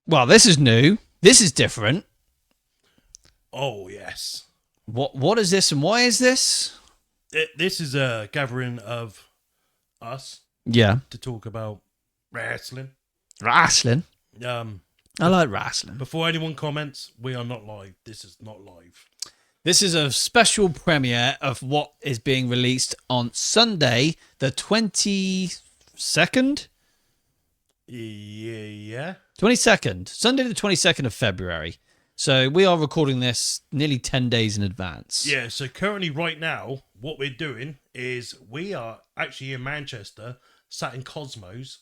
Well, this is new. This is different. Oh, yes. What is this and why is this? This is a gathering of us Yeah. to talk about wrestling. Wrestling. Um, I like wrestling. Before anyone comments, we are not live. This is not live. This is a special premiere of what is being released on Sunday, the 22nd? Yeah. 22nd. Sunday, the 22nd of February. So we are recording this nearly 10 days in advance. Yeah, so currently right now, what we're doing is we are actually in Manchester, sat in Cosmos.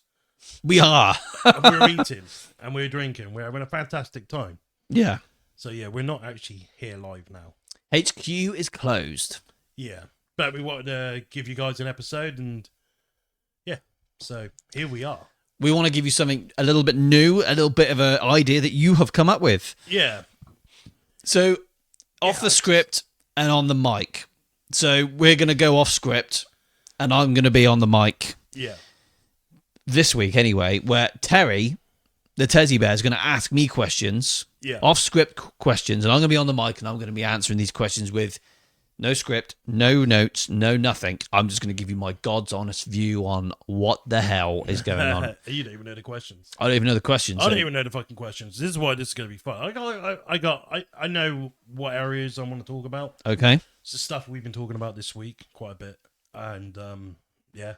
We are. And we're eating and we're drinking. We're having a fantastic time. Yeah. So yeah, we're not actually here live now. HQ is closed. Yeah. But we wanted to give you guys an episode and yeah. So here we are. We want to give you something a little bit new, a little bit of an idea that you have come up with. Yeah. So, off the script and on the mic. So, we're going to go off script and I'm going to be on the mic. Yeah. This week, anyway, where Terry, the Tezzy Bear, is going to ask me questions, off script questions, and I'm going to be on the mic and I'm going to be answering these questions with no script, no notes, no nothing. I'm just going to give you my God's honest view on what the hell is going on. You don't even know the questions. I don't even know the questions. I don't even know the fucking questions. This is why this is going to be fun. I know what areas I want to talk about. Okay. It's the stuff we've been talking about this week quite a bit. And, yeah.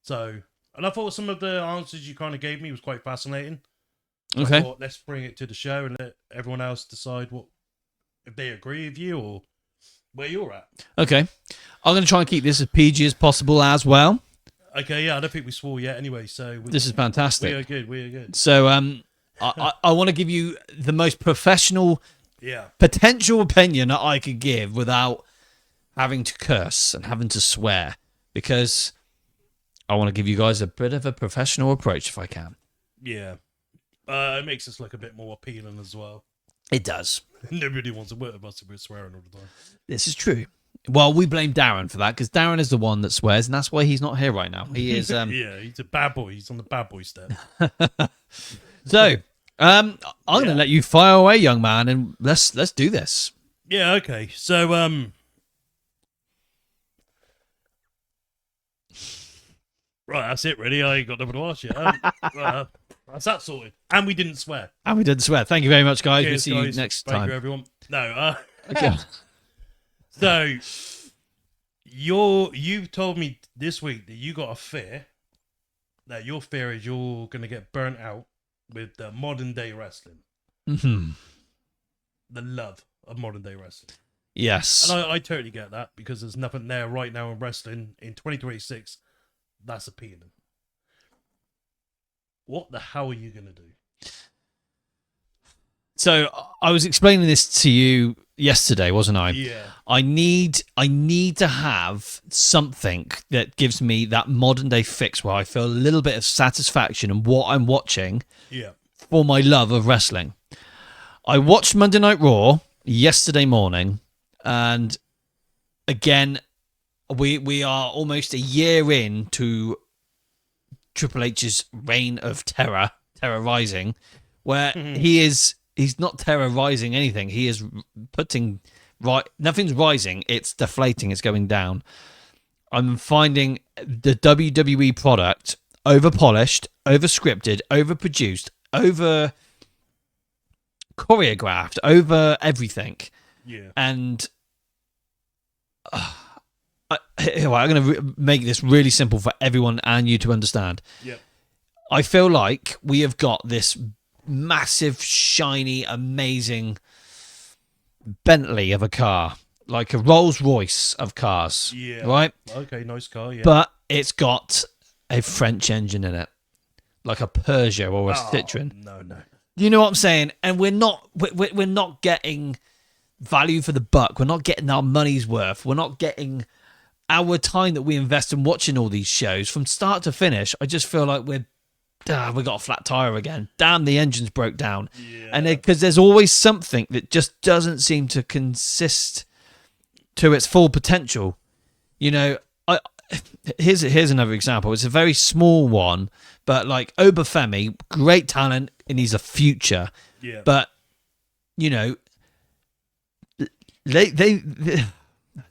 So, and I thought some of the answers you kind of gave me was quite fascinating. Okay. I thought, let's bring it to the show and let everyone else decide if they agree with you or where you're at. Okay. I'm going to try and keep this as PG as possible as well. Okay, yeah, I don't think we swore yet anyway, so... This is fantastic. We are good. So, I want to give you the most professional potential opinion that I could give without having to curse and having to swear, because I want to give you guys a bit of a professional approach if I can. Yeah. It makes us look a bit more appealing as well. It does. Nobody wants to work with us if we're swearing all the time. This is true. Well, we blame Darren for that because Darren is the one that swears, and that's why he's not here right now. He is. Yeah, he's a bad boy. He's on the bad boy step. So, I'm going to let you fire away, young man, and let's do this. Yeah. Okay. So, right, that's it. Really, I ain't got nothing to ask you. That's that sorted. And we didn't swear. And we didn't swear. Thank you very much, guys. Cheers, we'll see guys. you next Thank time. you, everyone. No. Okay. So, you've told me this week that you got a fear. That your fear is you're going to get burnt out with the modern day wrestling. Mm-hmm. The love of modern day wrestling. Yes. And I totally get that because there's nothing there right now in wrestling in 2026 that's appealing. What the hell are you going to do? So I was explaining this to you yesterday, wasn't I? Yeah. I need to have something that gives me that modern day fix where I feel a little bit of satisfaction in what I'm watching. Yeah. For my love of wrestling. I watched Monday Night Raw yesterday morning, and again, we are almost a year into Triple H's reign of terror rising, where he's not terrorizing anything. He is putting nothing's rising, it's deflating, it's going down. I'm finding the WWE product over polished, over scripted, over produced, over choreographed, over everything. Yeah. And I'm going to make this really simple for everyone and you to understand. Yeah. I feel like we have got this massive, shiny, amazing Bentley of a car, like a Rolls Royce of cars. Yeah. Right? Okay, nice car, yeah. But it's got a French engine in it, like a Peugeot or a Citroen. No. You know what I'm saying? And we're not getting value for the buck. We're not getting our money's worth. We're not getting our time that we invest in watching all these shows from start to finish. I just feel like we got a flat tire again. Damn, the engine's broke down. Yeah. And because there's always something that just doesn't seem to consist to its full potential. You know, here's another example. It's a very small one, but like Obafemi, great talent, it needs a future. Yeah. But you know, they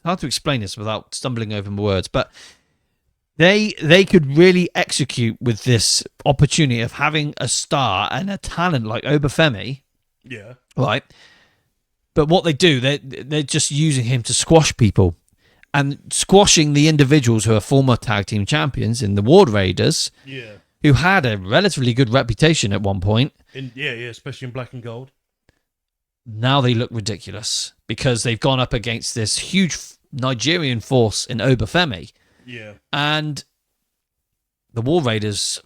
hard to explain this without stumbling over my words, but they could really execute with this opportunity of having a star and a talent like Obafemi, Yeah. right? But what they do, they're just using him to squash people and squashing the individuals who are former tag team champions in the Ward Raiders, Yeah. who had a relatively good reputation at one point. Yeah, especially in black and gold. Now they look ridiculous because they've gone up against this huge Nigerian force in Obafemi. Yeah. And the War Raiders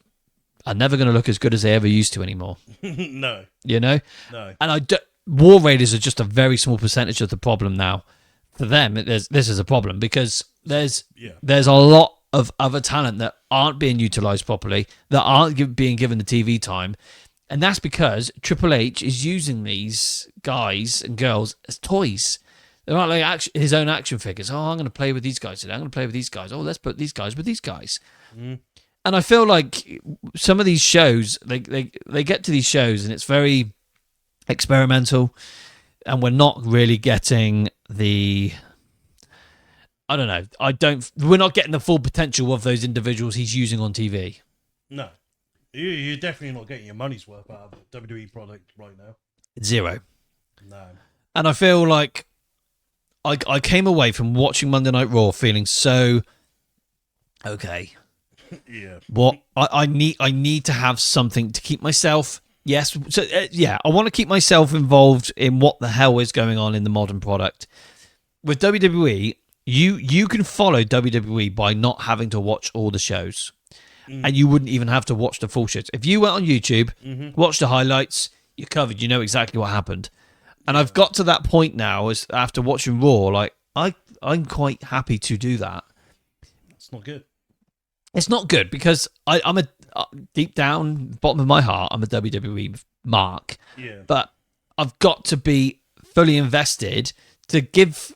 are never going to look as good as they ever used to anymore. No. You know? No. And War Raiders are just a very small percentage of the problem now. For them, this is a problem because there's a lot of other talent that aren't being utilized properly, that aren't being given the TV time. And that's because Triple H is using these guys and girls as toys. They're not like his own action figures. Oh, I'm going to play with these guys today. I'm going to play with these guys. Oh, let's put these guys with these guys. Mm. And I feel like some of these shows, they get to these shows and it's very experimental, and we're not really getting the... I don't know. We're not getting the full potential of those individuals he's using on TV. No. You're definitely not getting your money's worth out of a WWE product right now. Zero. No. And I feel like I came away from watching Monday Night Raw feeling so okay. Yeah. What I need to have something to keep myself. Yes. So I want to keep myself involved in what the hell is going on in the modern product. With WWE, you can follow WWE by not having to watch all the shows. And you wouldn't even have to watch the full shows. If you went on YouTube, watch the highlights, you're covered. You know exactly what happened. And I've got to that point now, as after watching Raw, like I'm quite happy to do that. It's not good. It's not good because I'm a deep down, bottom of my heart, I'm a WWE mark. Yeah. But I've got to be fully invested to give,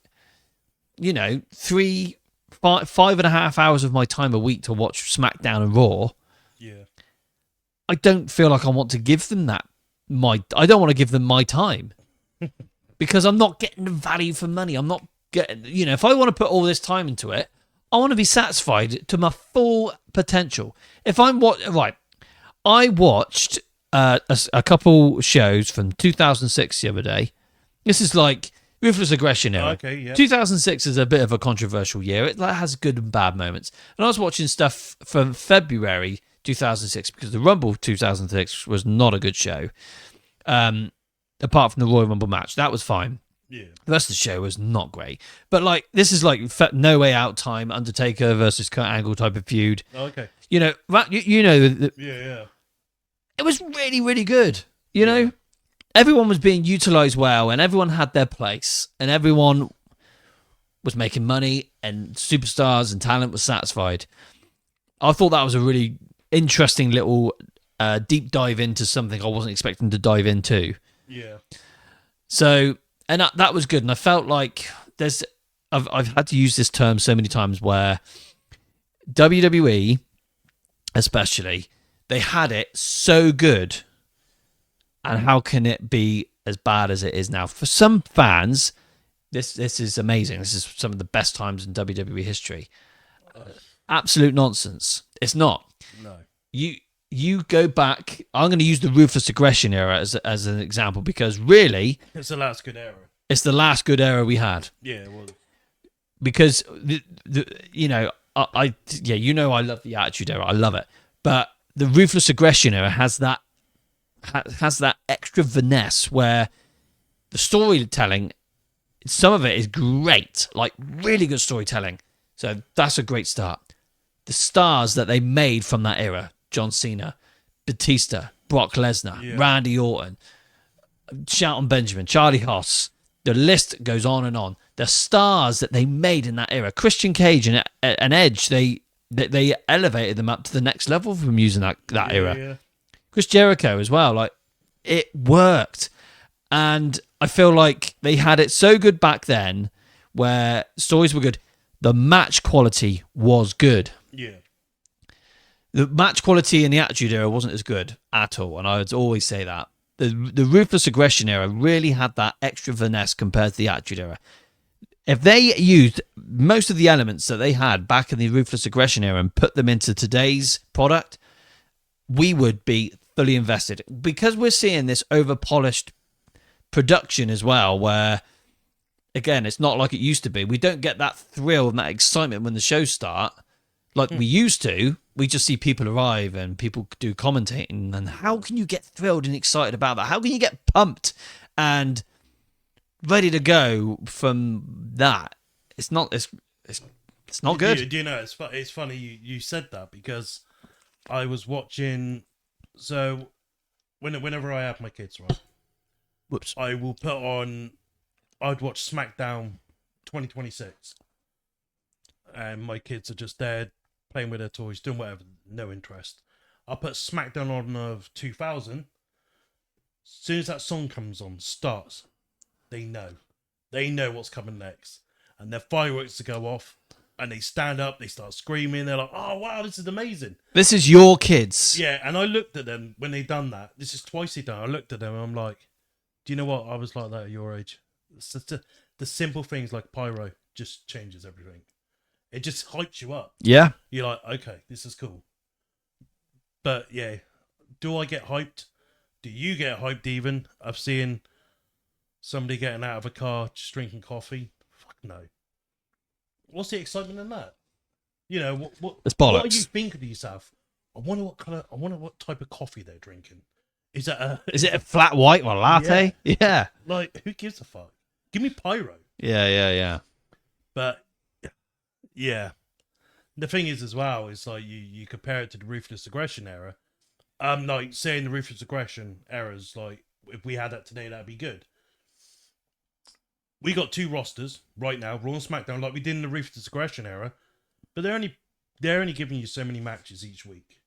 5.5 hours of my time a week to watch SmackDown and Raw. Yeah. I don't feel like I want to give them that. I don't want to give them my time because I'm not getting the value for money. I'm not getting, if I want to put all this time into it, I want to be satisfied to my full potential. If I'm I watched a couple shows from 2006 the other day. This is like Ruthless Aggression era. Okay, yeah. 2006 is a bit of a controversial year. It has good and bad moments. And I was watching stuff from February 2006 because the Rumble 2006 was not a good show. Apart from the Royal Rumble match, that was fine. Yeah. The rest of the show was not great. But this is like No Way Out time, Undertaker versus Kurt Angle type of feud. Okay. Yeah. It was really, really good. You know, everyone was being utilized well, and everyone had their place, and everyone was making money, and superstars and talent was satisfied. I thought that was a really interesting little deep dive into something I wasn't expecting to dive into. Yeah. So, and that was good, and I felt like I've had to use this term so many times where WWE, especially, they had it so good, and how can it be as bad as it is now? For some fans, this is amazing. This is some of the best times in WWE history. Absolute nonsense. It's not. No. You go back. I'm going to use the Ruthless Aggression era as an example because really, it's the last good era. It's the last good era we had. Yeah, well, because I love the Attitude Era. I love it, but the Ruthless Aggression era has that extra finesse where the storytelling, some of it is great, like really good storytelling. So that's a great start. The stars that they made from that era: John Cena, Batista, Brock Lesnar, Randy Orton, Shelton Benjamin, Charlie Haas. The list goes on and on. The stars that they made in that era: Christian Cage and Edge. They elevated them up to the next level from using that era. Yeah. Chris Jericho as well. Like, it worked, and I feel like they had it so good back then, where stories were good. The match quality was good. Yeah. The match quality in the Attitude Era wasn't as good at all, and I would always say that. The Ruthless Aggression Era really had that extra finesse compared to the Attitude Era. If they used most of the elements that they had back in the Ruthless Aggression Era and put them into today's product, we would be fully invested. Because we're seeing this over-polished production as well, where, again, it's not like it used to be. We don't get that thrill and that excitement when the shows start like we used to. We just see people arrive and people do commentating. And how can you get thrilled and excited about that? How can you get pumped and ready to go from that? It's not good. Do you know, it's funny you said that, because I was watching, so whenever I have my kids, right, Whoops. I will put on, I'd watch SmackDown 2026, and my kids are just there playing with their toys, doing whatever, no interest. I'll put SmackDown on of 2000. As soon as that song comes on, starts, they know what's coming next, and their fireworks to go off, and they stand up, they start screaming, they're like, oh wow, this is amazing. This is your kids. Yeah, and I looked at them when they done that. This is twice they done. I looked at them and I'm like, do you know what? I was like that at your age. It's just the simple things like pyro just changes everything. It just hypes you up. Yeah. You're like, okay, this is cool. But yeah, do I get hyped? Do you get hyped even? I've seen somebody getting out of a car just drinking coffee. Fuck no. What's the excitement in that? You know, It's bollocks. what are you thinking to yourself? I wonder what type of coffee they're drinking. Is it a flat white or latte? Yeah. Like, who gives a fuck? Give me pyro. Yeah. But yeah, the thing is as well is like you compare it to the Ruthless Aggression Era. Like saying the Ruthless Aggression Era's like, if we had that today, that'd be good. We got two rosters right now, Raw and SmackDown, like we did in the Ruthless Aggression Era, but they're only giving you so many matches each week.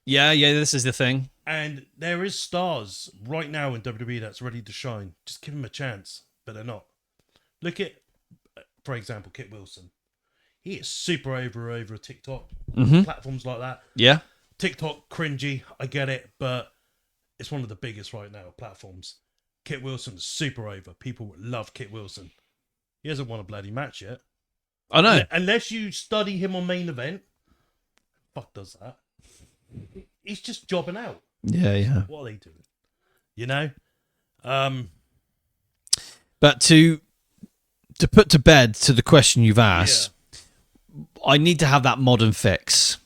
Yeah. This is the thing. And there is stars right now in WWE that's ready to shine. Just give them a chance, but they're not. Look at, for example, Kit Wilson. He is super over TikTok, platforms like that. Yeah. TikTok, cringy, I get it, but it's one of the biggest right now platforms. Kit Wilson's super over. People love Kit Wilson. He hasn't won a bloody match yet. I know. Unless you study him on main event. Fuck does that. He's just jobbing out. Yeah. What are they doing? You know? But to put to bed to the question you've asked, I need to have that modern fix.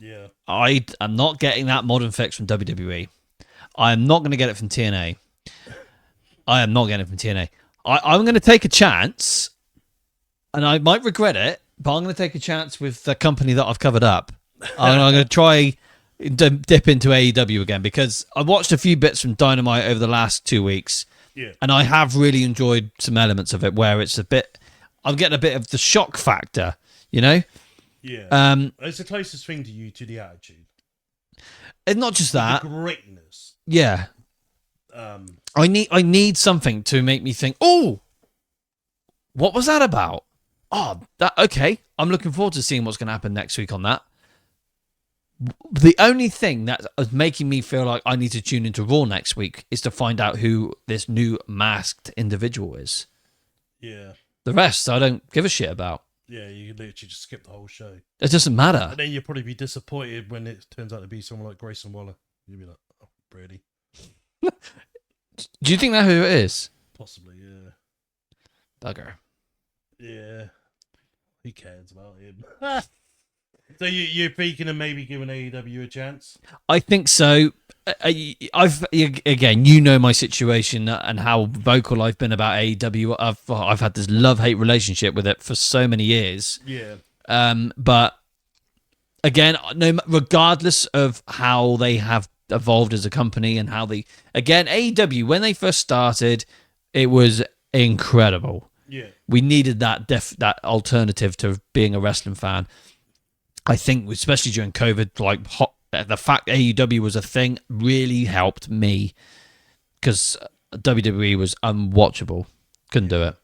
Yeah. I am not getting that modern fix from WWE. I am not going to get it from TNA. I'm going to take a chance, and I might regret it, but I'm going to take a chance with the company that I've covered up. I'm going to try dip into AEW again, because I watched a few bits from Dynamite over the last 2 weeks, and I have really enjoyed some elements of it where it's I'm getting a bit of the shock factor, you know? Yeah. It's the closest thing to you to the Attitude. And not just that. The greatness. Yeah. I need something to make me think, oh, what was that about? Oh, okay. I'm looking forward to seeing what's going to happen next week on that. The only thing that is making me feel like I need to tune into Raw next week is to find out who this new masked individual is. Yeah. The rest, I don't give a shit about. Yeah, you literally just skip the whole show. It doesn't matter. And then you'll probably be disappointed when it turns out to be someone like Grayson Waller. You'll be like, oh, really? Do you think that's who it is? Possibly, yeah. Bugger. Yeah. Who cares about him? So you're thinking of maybe giving AEW a chance? I think so. Again, you know my situation and how vocal I've been about AEW. I've had this love-hate relationship with it for so many years. Yeah. But again, regardless of how they have evolved as a company and how AEW, when they first started, it was incredible. Yeah. We needed that alternative to being a wrestling fan. I think, especially during COVID, the fact AEW was a thing really helped me, because WWE was unwatchable. Couldn't do it.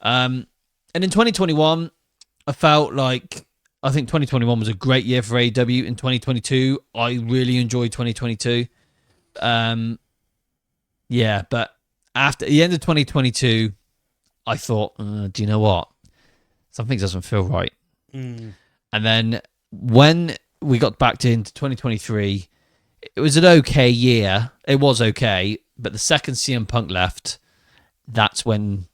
And in 2021, I felt like I think 2021 was a great year for AEW. In 2022, I really enjoyed 2022. Yeah, but after the end of 2022, I thought, do you know what? Something doesn't feel right. Mm. And then when we got back into 2023, it was an okay year. It was okay, but the second CM Punk left, that's when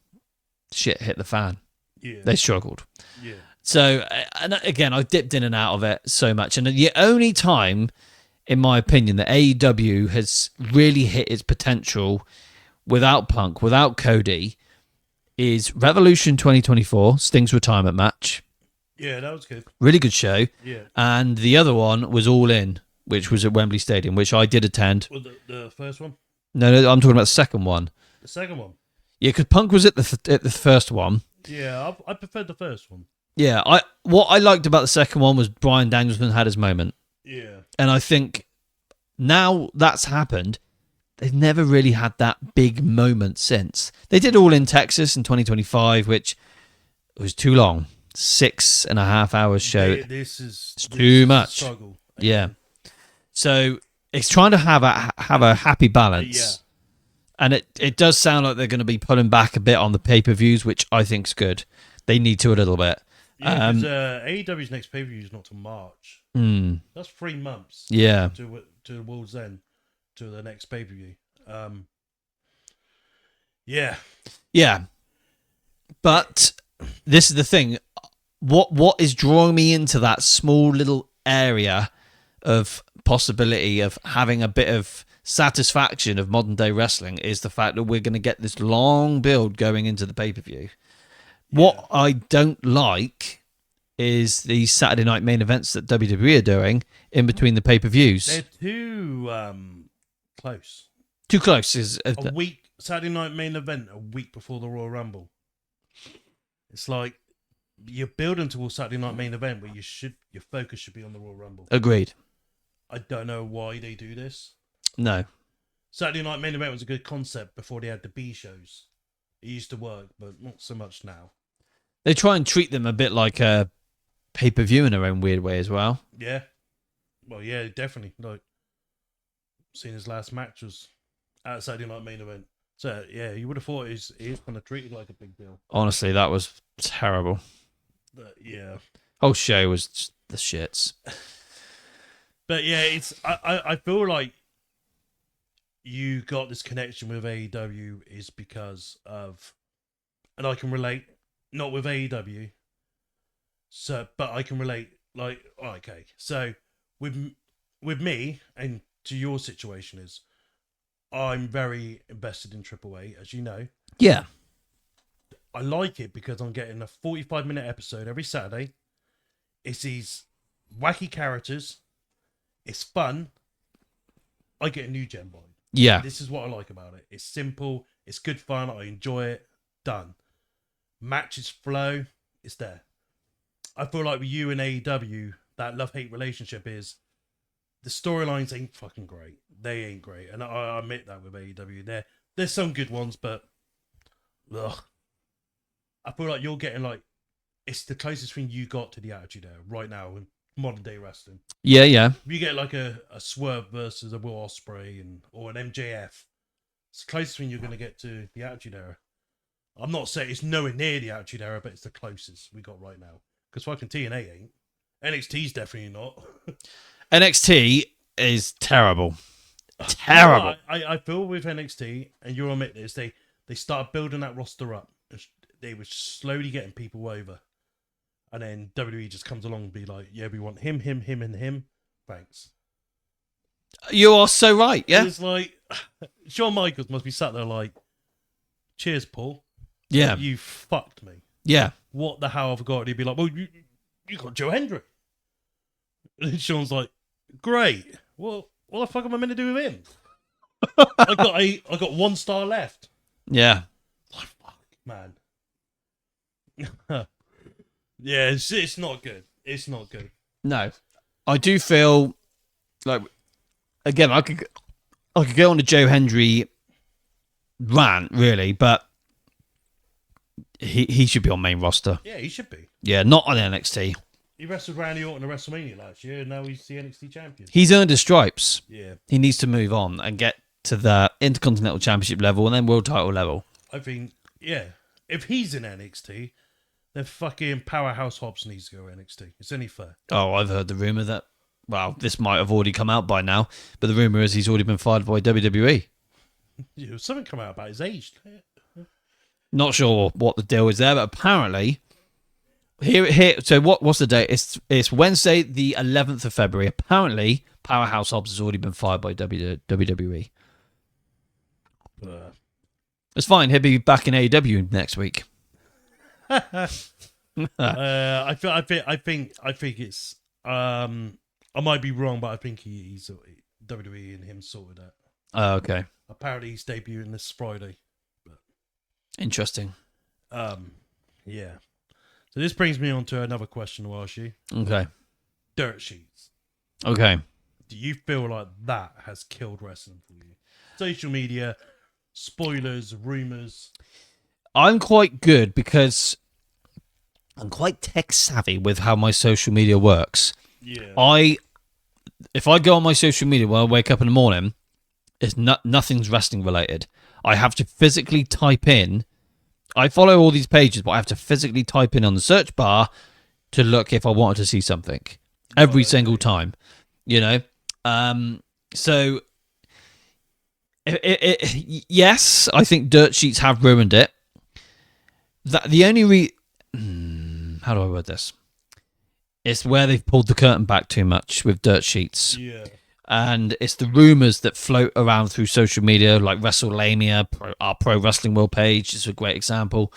shit hit the fan. Yeah. They struggled. Yeah. So, and again, I've dipped in and out of it so much. And the only time, in my opinion, that AEW has really hit its potential without Punk, without Cody, is Revolution 2024, Sting's retirement match. Yeah, that was good. Really good show. Yeah. And the other one was All In, which was at Wembley Stadium, which I did attend. Well, the first one? No, I'm talking about the second one. The second one? Yeah, because Punk was at the first one. Yeah, I preferred the first one. Yeah, what I liked about the second one was Bryan Danielson had his moment. Yeah. And I think now that's happened, they've never really had that big moment since. They did All in Texas in 2025, which was too long. 6.5 hours show. It's too much. Struggle. Yeah. So it's trying to have a happy balance. Yeah. And it does sound like they're going to be pulling back a bit on the pay-per-views, which I think's good. They need to a little bit. Yeah, because AEW's next pay-per-view is not till March. That's 3 months. Yeah. To the World's End, to the next pay-per-view. Yeah. Yeah. But this is the thing. What is drawing me into that small little area of possibility of having a bit of satisfaction of modern day wrestling is the fact that we're going to get this long build going into the pay-per-view. Yeah. What I don't like is these Saturday night main events that WWE are doing in between the pay-per-views. They're too close. Too close. Is A week, Saturday night main event, a week before the Royal Rumble. It's like you're building towards Saturday night main event where your focus should be on the Royal Rumble. Agreed. I don't know why they do this. No. Saturday night main event was a good concept before they had the B shows. It used to work, but not so much now. They try and treat them a bit like a pay-per-view in their own weird way as well. Yeah. Well, yeah, definitely. Like, seeing his last match was at Saturday night main event. So, yeah, you would have thought he's kind of treated like a big deal. Honestly, that was terrible. But, yeah. Whole show was just the shits. But, yeah, it's I feel like you got this connection with AEW is because of, and I can relate, not with AEW, so, but I can relate, like, okay, so with me and to your situation is, I'm very invested in AAA, as you know. Yeah. I like it because I'm getting a 45-minute episode every Saturday. It's these wacky characters. It's fun. I get a new gen boy. Yeah. This is what I like about it. It's simple. It's good fun. I enjoy it. Done. Matches flow. It's there. I feel like with you and AEW, that love-hate relationship is the storylines ain't fucking great. They ain't great. And I admit that with AEW. There's some good ones, but ugh. I feel like you're getting like, it's the closest thing you got to the Attitude Era right now in modern day wrestling. Yeah, yeah. You get like a Swerve versus a Will Ospreay or an MJF. It's the closest thing you're going to get to the Attitude Era. I'm not saying it's nowhere near the Attitude Era, but it's the closest we got right now. Because fucking TNA ain't. NXT's definitely not. NXT is terrible. Terrible. I feel with NXT, and you'll admit this, they started building that roster up. They were slowly getting people over. And then WWE just comes along and be like, yeah, we want him, and him. Thanks. You are so right, yeah? It's like, Shawn Michaels must be sat there like, cheers, Paul. Yeah. You fucked me. Yeah. What the hell have I got? And he'd be like, well, you got Joe Hendry. And then Shawn's like, great. Well, what the fuck am I meant to do with him? I got 1 star left. Yeah. Like, fuck, man. Yeah, it's not good. It's not good. No. I do feel like, again, I could go on a Joe Hendry rant, really, but he should be on main roster. Yeah, he should be. Yeah, not on NXT. He wrestled Randy Orton at WrestleMania last year, and now he's the NXT champion. He's earned his stripes. Yeah, He needs to move on and get to the Intercontinental Championship level and then World Title level. I think, yeah, if he's in NXT, then fucking Powerhouse Hobbs needs to go NXT. It's only fair. Oh, I've heard the rumour that, well, this might have already come out by now, but the rumour is he's already been fired by WWE. Yeah, something come out about his age. Not sure what the deal is there, but apparently, here. So what's the date? It's Wednesday, the 11th of February. Apparently, Powerhouse Hobbs has already been fired by WWE. It's fine. He'll be back in AEW next week. I think it's. I might be wrong, but I think he's WWE and him sorted out. Oh, okay. Apparently, he's debuting this Friday. Interesting. Yeah. So this brings me on to another question to ask you. Okay. Dirt sheets. Okay. Do you feel like that has killed wrestling for you? Social media, spoilers, rumors. I'm quite good because I'm quite tech savvy with how my social media works. Yeah. If I go on my social media when I wake up in the morning, it's nothing's wrestling related. I have to physically type in. I follow all these pages, but I have to physically type in on the search bar to look if I wanted to see something every single time. You know, so yes, I think dirt sheets have ruined it. That the only how do I word this? It's where they've pulled the curtain back too much with dirt sheets. Yeah. And it's the rumors that float around through social media, like WrestleMania, our Pro Wrestling World page is a great example.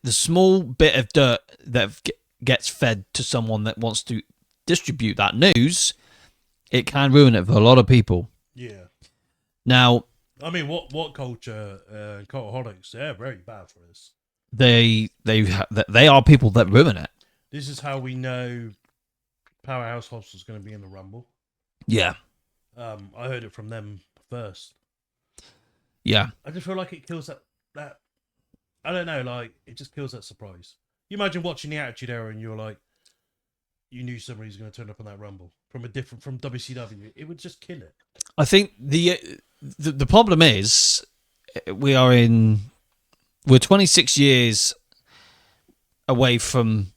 The small bit of dirt that gets fed to someone that wants to distribute that news, it can ruin it for a lot of people. Yeah. Now, I mean, what culture, cultaholics, they're very bad for this. They are people that ruin it. This is how we know Powerhouse Hobbs was going to be in the Rumble. Yeah. I heard it from them first. Yeah. I just feel like it kills that I don't know, like it just kills that surprise. You imagine watching the Attitude Era and you're like, you knew somebody was going to turn up on that Rumble from WCW. It would just kill it. I think the problem is we're 26 years away from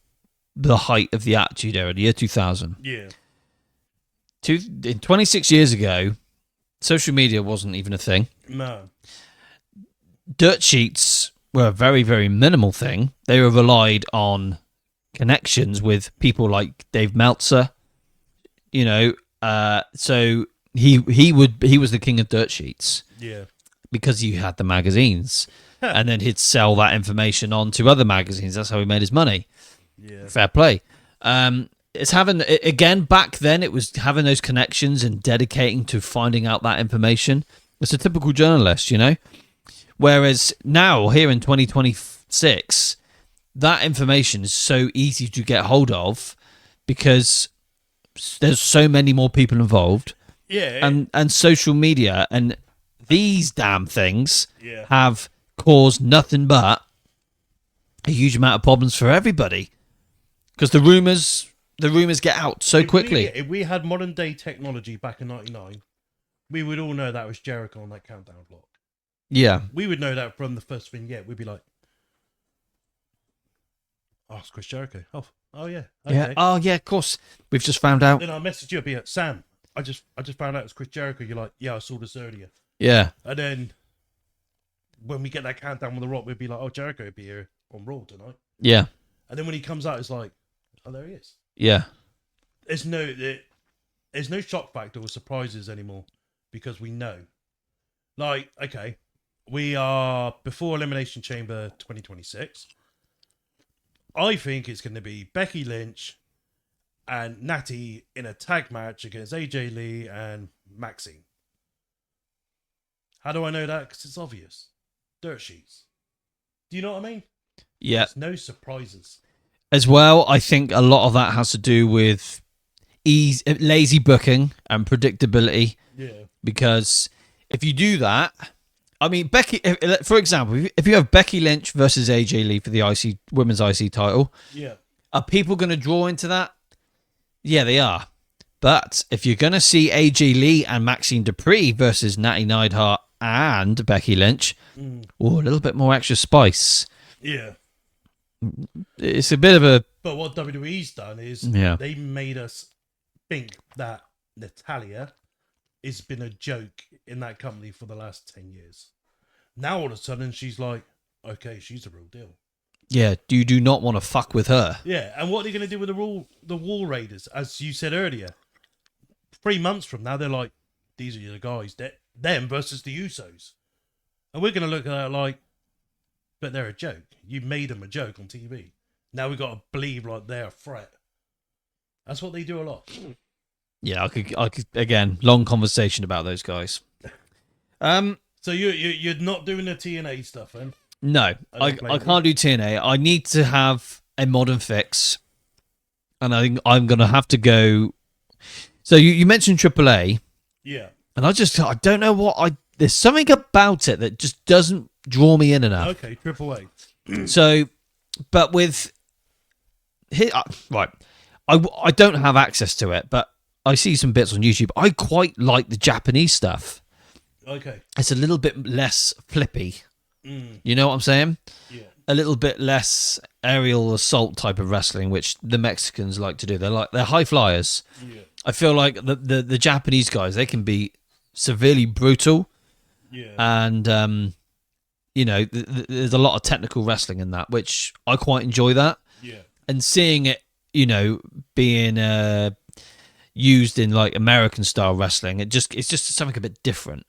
the height of the Attitude Era, the year 2000. Yeah. 26 years ago, social media wasn't even a thing. No. Dirt sheets were a very, very minimal thing. They were relied on connections with people like Dave Meltzer. You know, so he was the king of dirt sheets. Yeah. Because he had the magazines, and then he'd sell that information on to other magazines. That's how he made his money. Yeah. Fair play. It's having, again, back then it was having those connections and dedicating to finding out that information. It's a typical journalist, you know? Whereas now, here in 2026, that information is so easy to get hold of because there's so many more people involved. Yeah. And social media and these damn things Yeah. have caused nothing but a huge amount of problems for everybody. Because the rumors get out so quickly. If we had modern day technology back in '99, we would all know that was Jericho on that countdown block. Yeah. We would know that from the first vignette. We'd be like, "Oh, it's Chris Jericho." Oh yeah. Okay. Yeah. Oh yeah, of course. We've just found out. Then I'll message you. I'll be like, Sam, I just found out it's Chris Jericho. You're like, "Yeah, I saw this earlier." Yeah. And then when we get that countdown on the Rock, we'd be like, "Oh, Jericho will be here on Raw tonight." Yeah. And then when he comes out, it's like, "Oh, there he is." Yeah. There's no shock factor or surprises anymore because we know. Like, okay, we are before Elimination Chamber 2026. I think it's going to be Becky Lynch and Natty in a tag match against AJ Lee and Maxine. How do I know that? Because it's obvious. Dirt sheets. Do you know what I mean? Yeah. There's no surprises. As well, I think a lot of that has to do with lazy booking and predictability. Yeah. Because if you do that, I mean, Becky, for example, if you have Becky Lynch versus AJ Lee for the women's IC title, Yeah. Are people going to draw into that? Yeah, they are. But if you're going to see AJ Lee and Maxine Dupree versus Natty Neidhart and Becky Lynch, a little bit more extra spice. Yeah. It's a bit of a... But what WWE's done is they made us think that Natalia has been a joke in that company for the last 10 years. Now all of a sudden she's like, okay, she's a real deal. Yeah, you do not want to fuck with her. Yeah, and what are they going to do with the Wall Raiders? As you said earlier, 3 months from now, they're like, these are the guys, them versus the Usos. And we're going to look at that like, but they're a joke. You made them a joke on TV. Now we've got to believe like they're a threat. That's what they do a lot. Yeah, I could again, long conversation about those guys. So you're not doing the TNA stuff, then? No, I can't do TNA. I need to have a modern fix, and I think I'm gonna have to go. So you mentioned AAA, yeah, and I don't know what there's something about it that just doesn't draw me in enough. Okay, AAA. So, but with right, I don't have access to it, but I see some bits on YouTube. I quite like the Japanese stuff. Okay, it's a little bit less flippy. You know what I'm saying? Yeah. A little bit less aerial assault type of wrestling, which the Mexicans like to do. They're high flyers. Yeah. I feel like the Japanese guys, they can be severely brutal. Yeah. And there's a lot of technical wrestling in that, which I quite enjoy that. Yeah. And seeing it, being used in like American style wrestling, it's just something a bit different.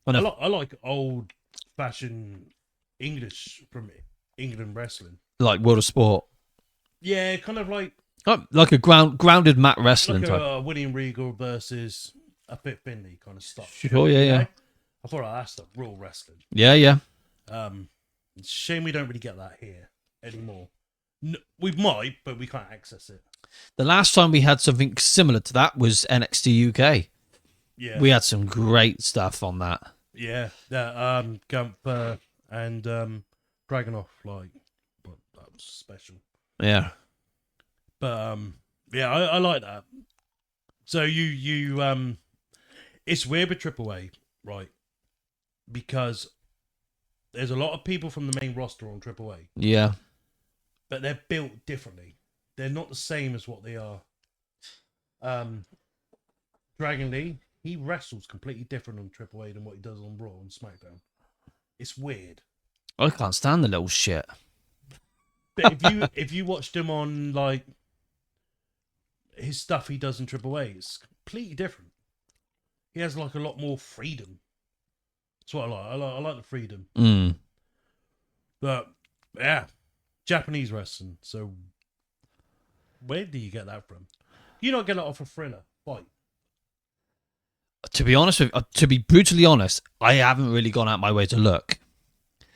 I like old fashioned English from England wrestling, like World of Sport. Yeah, kind of like a grounded mat wrestling like type. William Regal versus a Fit Finley kind of stuff. Sure, yeah. I thought that's the real wrestling. Yeah. It's a shame we don't really get that here anymore. We might, but we can't access it. The last time we had something similar to that was NXT UK. Yeah, we had some great stuff on that. Yeah, Gunther and Dragunov, like, but that was special. Yeah, but I like that. So you it's weird with AAA, right? Because there's a lot of people from the main roster on AAA. Yeah, but they're built differently. They're not the same as what they are. Dragon Lee, he wrestles completely different on AAA than what he does on Raw and SmackDown. It's weird. I can't stand the little shit. But if you watched him on like his stuff he does in AAA, it's completely different. He has like a lot more freedom. That's what I like. I like the freedom. But yeah, Japanese wrestling. So where do you get that from? You not get it off a Thriller fight. To be honest to be brutally honest, I haven't really gone out my way to look.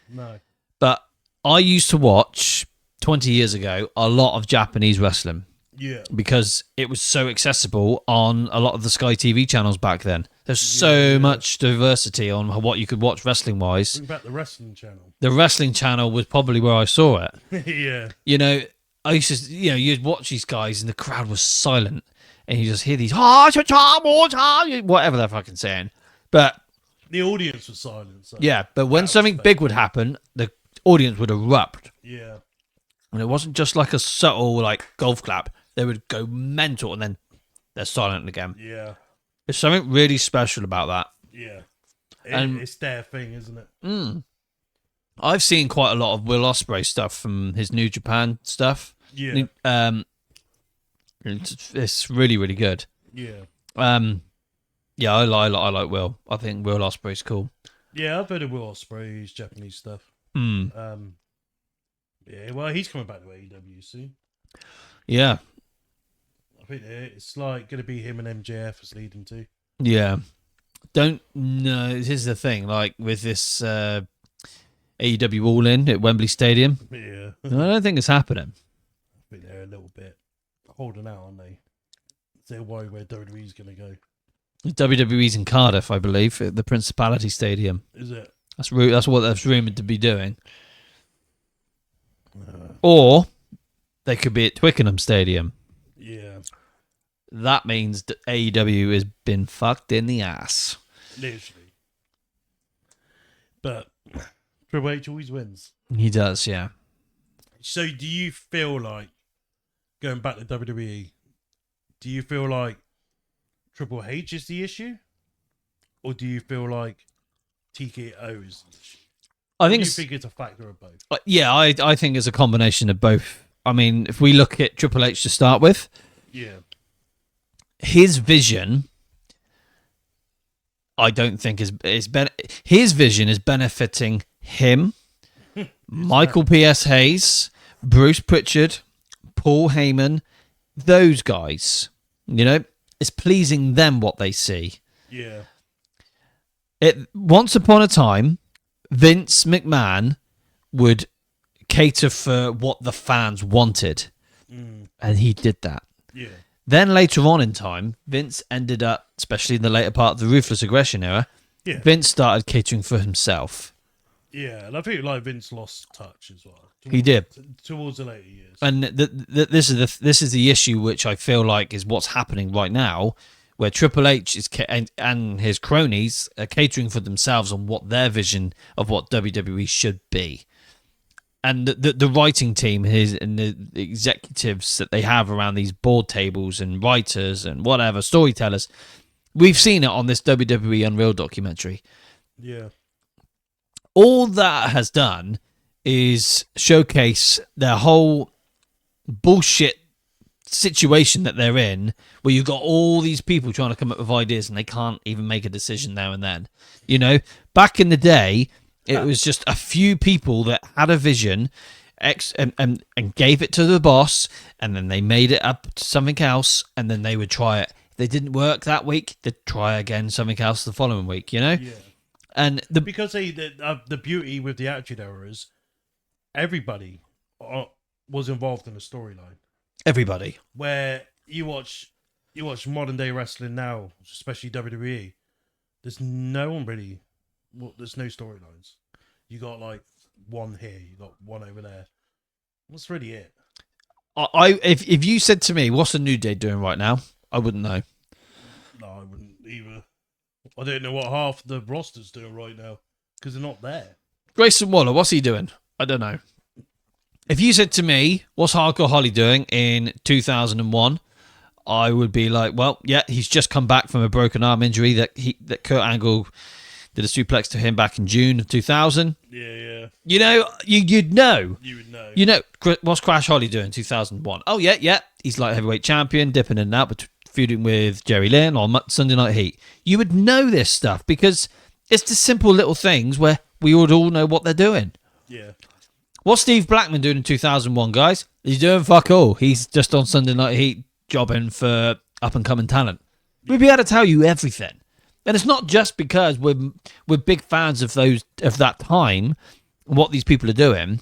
No. But I used to watch 20 years ago a lot of Japanese wrestling. Yeah. Because it was so accessible on a lot of the Sky TV channels back then. There's so much diversity on what you could watch wrestling wise. Bring back the wrestling channel. The wrestling channel was probably where I saw it. Yeah. I used to, you'd watch these guys and the crowd was silent. And you just hear these, whatever they're fucking saying. But the audience was silent. So yeah, but when something big would happen, the audience would erupt. Yeah. And it wasn't just like a subtle, like, golf clap. They would go mental and then they're silent again. Yeah. There's something really special about that. Yeah. And it's their thing, isn't it? I've seen quite a lot of Will Ospreay stuff from his New Japan stuff. Yeah. It's really, really good. Yeah. Yeah, I like Will. I think Will Ospreay's cool. Yeah, I've heard of Will Ospreay's Japanese stuff. Yeah, well, he's coming back to AEW soon. Yeah. I think it's like going to be him and MJF as leading to. Yeah. Don't know. Here's the thing. Like with this AEW All In at Wembley Stadium. Yeah. I don't think it's happening. I think they're a little bit holding out, aren't they? They're worried where WWE's going to go. WWE's in Cardiff, I believe, at the Principality Stadium. Is it? That's what that's rumoured to be doing. Or They could be at Twickenham Stadium. Yeah, That means that AEW has been fucked in the ass. literally. But Triple H always wins. He does, yeah. So, do you feel like going back to WWE? Do you feel like Triple H is the issue, or do you feel like TKO is the issue? I Or think do you it's, think it's a factor of both? yeah, I think it's a combination of both. I mean, if we look at Triple H to start with, Yeah, his vision, I don't think his vision is benefiting him, Michael P.S. Hayes, Bruce Pritchard, Paul Heyman, those guys. You know, it's pleasing them what they see. yeah, Once upon a time, Vince McMahon would cater for what the fans wanted, and he did that. yeah, Then later on in time, Vince ended up, especially in the later part of the Ruthless Aggression era, yeah, Vince started catering for himself. yeah. And I feel like Vince lost touch as well. He did. Towards the later years. And this is the issue which I feel like is what's happening right now, where Triple H is and his cronies are catering for themselves on what their vision of what WWE should be. And the writing team and the executives that they have around these board tables and writers and whatever, storytellers, we've seen it on this WWE Unreal documentary. Yeah, All that has done is showcase their whole bullshit situation that they're in, where you've got all these people trying to come up with ideas and they can't even make a decision now and then. You know, back in the day, it was just a few people that had a vision and gave it to the boss, and then they made it up to something else, and then they would try it. If they didn't work that week, they'd try again something else the following week, you know? yeah. And Because the beauty with the Attitude Era is everybody was involved in the storyline. everybody. Where you watch modern day wrestling now, especially WWE, there's no one really. Well, there's no storylines. You got like one here, you got one over there. That's really it. If you said to me, what's the New Day doing right now? I wouldn't know. No, I wouldn't either. I don't know what half the roster's doing right now because they're not there. Grayson Waller, what's he doing? I don't know. If you said to me, what's Hardcore Holly doing in 2001? I would be like, well, yeah, he's just come back from a broken arm injury that Kurt Angle did a suplex to him back in June of 2000. Yeah. You know, you'd know. You would know. You know, what's Crash Holly doing in 2001? Oh, yeah. He's like heavyweight champion, dipping in and out, but feuding with Jerry Lynn on Sunday Night Heat. You would know this stuff because it's the simple little things where we would all know what they're doing. Yeah. What's Steve Blackman doing in 2001, guys? He's doing fuck all. He's just on Sunday Night Heat jobbing for up-and-coming talent. We'd be able to tell you everything. And it's not just because we're big fans of that time and what these people are doing.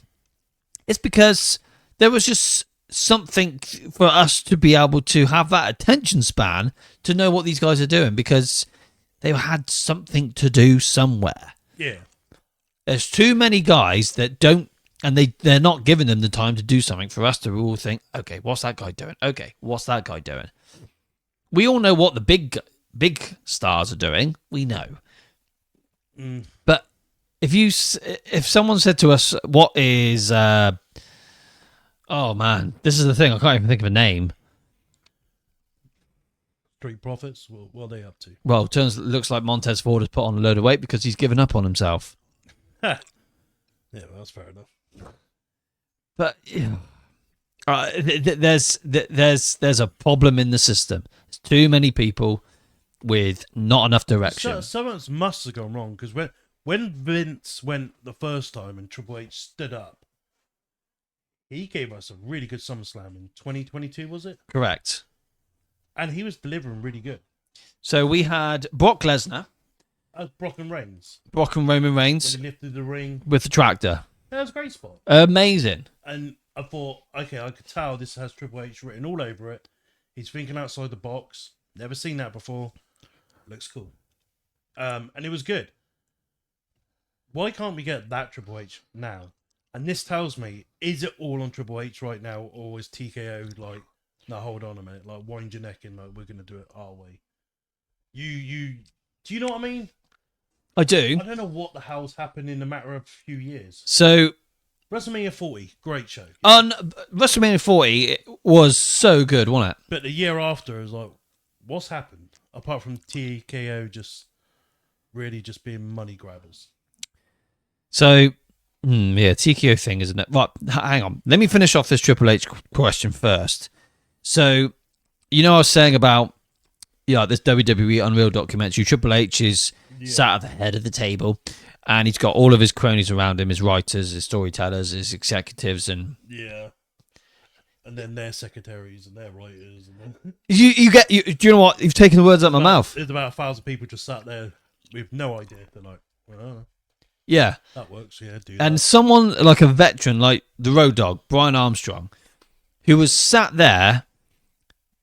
It's because there was just something for us to be able to have that attention span to know what these guys are doing because they had something to do somewhere. Yeah. There's too many guys that don't, and they're not giving them the time to do something for us to all think, okay, what's that guy doing? Okay, what's that guy doing? We all know what the big stars are doing. We know. But if someone said to us, what is, oh man, this is the thing. I can't even think of a name. Street Profits, what are they up to? Well, looks like Montez Ford has put on a load of weight because he's given up on himself. Yeah, well, that's fair enough. But there's a problem in the system. There's too many people with not enough direction. Something must have gone wrong because when Vince went the first time and Triple H stood up, he gave us a really good SummerSlam in 2022, was it? Correct. And he was delivering really good. So we had Brock Lesnar, Brock and Reigns. Brock and Roman Reigns When he lifted the ring. with the tractor. That was a great spot. Amazing. And I thought, okay, I could tell this has Triple H written all over it. He's thinking outside the box. Never seen that before. Looks cool. And it was good. Why can't we get that Triple H now? And this tells me, is it all on Triple H right now, or is TKO like, no, hold on a minute, like wind your neck in, like we're gonna do it our way. Do you know what I mean? I do. I don't know what the hell's happened in a matter of a few years. So WrestleMania 40, great show. on WrestleMania 40, it was so good, wasn't it? But the year after is like, what's happened? Apart from TKO just really just being money grabbers. So, yeah, TKO thing, isn't it? Right, hang on. Let me finish off this Triple H question first. So, you know, I was saying about this WWE Unreal documentary. Triple H is sat at the head of the table, and he's got all of his cronies around him, his writers, his storytellers, his executives, and and then their secretaries and their writers. And then... do you know what? You've taken the words out of my mouth. There's about 1,000 people just sat there with no idea. They're like, well, yeah, that works. Yeah, do and that. someone like a veteran, like the Road Dogg, Brian Armstrong, who was sat there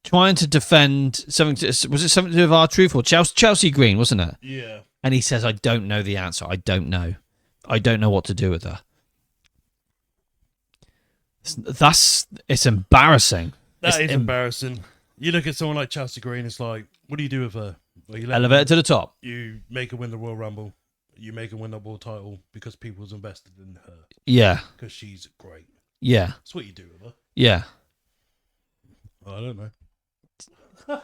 trying to defend something. Was it something to do with R-Truth or Chelsea Green? Wasn't it? Yeah. And he says, "I don't know the answer. I don't know. I don't know what to do with her." It's embarrassing. That is embarrassing. You look at someone like Chelsea Green, it's like, what do you do with her? Well, you Elevate her to the top. You make her win the Royal Rumble. You make her win the world title because people's invested in her. Yeah. Because she's great. Yeah. That's what you do with her. Yeah. I don't know.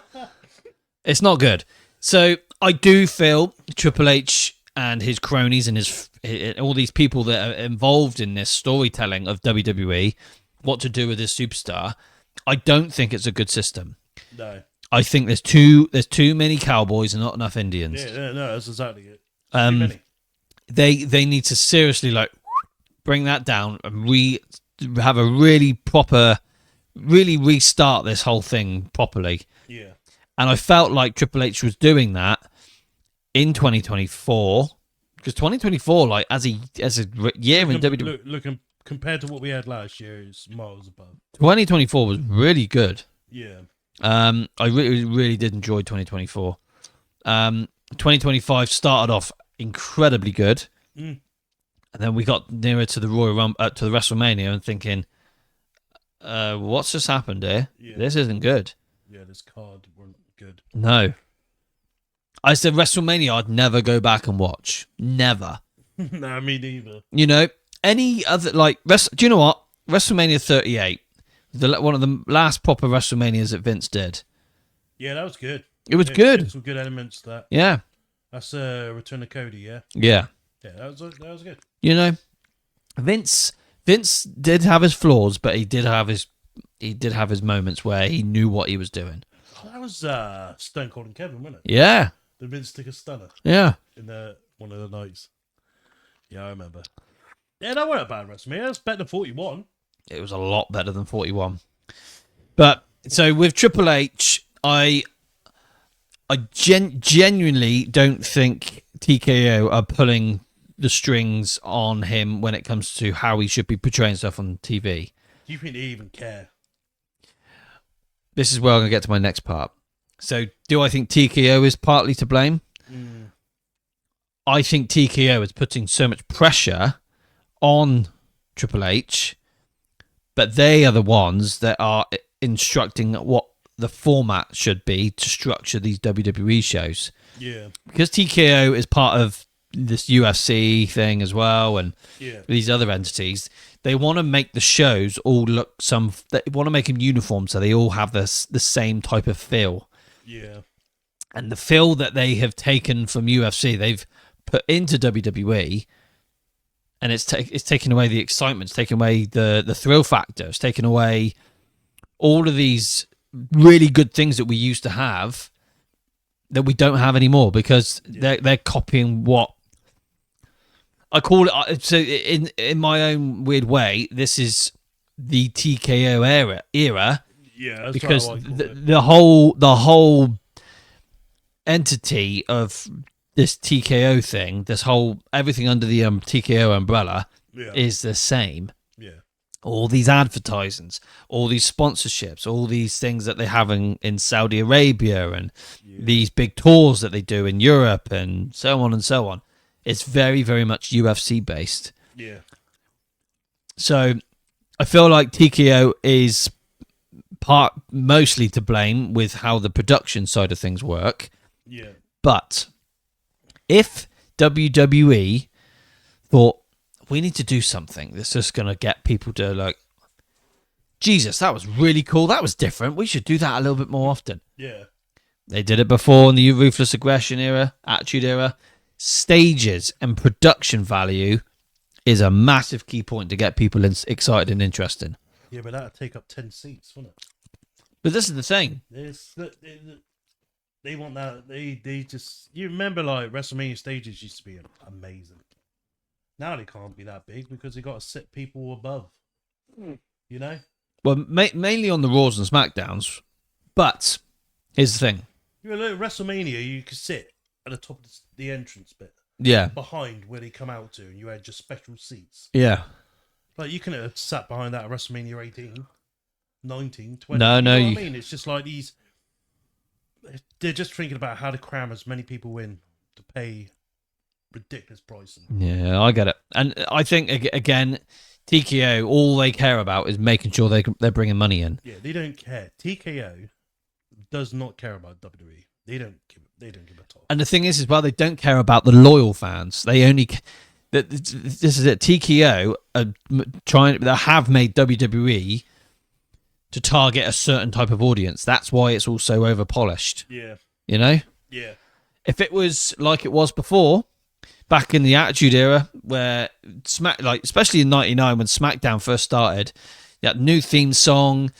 It's not good. So I do feel Triple H and his cronies and his all these people that are involved in this storytelling of WWE, what to do with this superstar, I don't think it's a good system. No. I think there's too many cowboys and not enough Indians. Yeah, no, that's exactly it. Too many. They need to seriously bring that down and have a really restart this whole thing properly. Yeah. And I felt like Triple H was doing that in 2024, because 2024, as a year in WWE, Looking compared to what we had last year, is miles above. 2024 was really good. Yeah. I really did enjoy 2024. 2025 started off incredibly good, and then we got nearer to the Royal Rumble, to the WrestleMania, and thinking, what's just happened here? Yeah. This isn't good. Yeah, this card weren't good. No. I said WrestleMania I'd never go back and watch. Never. No, me neither. You know, any other, do you know what? WrestleMania 38, one of the last proper WrestleManias that Vince did. Yeah, that was good. It was good. Some good elements to that. Yeah. That's Return of Cody, yeah? Yeah. Yeah, that was good. You know, Vince did have his flaws, but he did have his moments where he knew what he was doing. Oh, that was Stone Cold and Kevin, wasn't it? Yeah. The Vince took a stunner. Yeah. In one of the nights. Yeah, I remember. Yeah, that weren't a bad WrestleMania. That's better than 41. It was a lot better than 41. But so with Triple H, I genuinely don't think TKO are pulling the strings on him when it comes to how he should be portraying stuff on TV. Do you think they even care? This is where I'm going to get to my next part. So, do I think TKO is partly to blame? I think TKO is putting so much pressure on Triple H, but they are the ones that are instructing what the format should be to structure these WWE shows. Yeah. Because TKO is part of this UFC thing as well, and these other entities, they want to make the shows all look they want to make them uniform so they all have the same type of feel. Yeah. And the feel that they have taken from UFC, they've put into WWE, and it's taken away the excitement, it's taken away the thrill factor, it's taken away all of these really good things that we used to have that we don't have anymore, because they're copying what I call it. So in my own weird way, this is the TKO era. Yeah, that's because what I call it. the whole entity of this TKO thing, everything under the TKO umbrella is the same. Yeah. All these advertisements, all these sponsorships, all these things that they have in Saudi Arabia, and these big tours that they do in Europe, and so on and so on. It's very, very much UFC based. Yeah. So I feel like TKO is mostly to blame with how the production side of things work. Yeah. But if WWE thought we need to do something that's just going to get people to like, Jesus, that was really cool. That was different. We should do that a little bit more often. Yeah. They did it before in the Ruthless Aggression era, Attitude era. Stages and production value is a massive key point to get people excited and interested. Yeah, but that'd take up 10 seats, wouldn't it? But this is the thing. They want that. They just. You remember, like, WrestleMania stages used to be amazing. Now they can't be that big because they got to sit people above. You know? Well, mainly on the Raws and SmackDowns. But here's the thing. You know, WrestleMania, you could sit at the top of the entrance bit. Yeah. Behind where they come out to, and you had just special seats. Yeah. Like, you couldn't have sat behind that at WrestleMania 18, 19, 20. No, you no. know what I mean? It's just like these. They're just thinking about how to cram as many people in to pay ridiculous prices. Yeah, I get it. And I think, again, TKO, all they care about is making sure they're bringing money in. Yeah, they don't care. TKO does not care about WWE. They don't give a toss. And the thing is, well, they don't care about the loyal fans. They only. This is it. TKO they have made WWE to target a certain type of audience. That's why it's all so over polished. Yeah. You know? Yeah. If it was like it was before, back in the Attitude Era, where especially in '99 when SmackDown first started, that new theme song,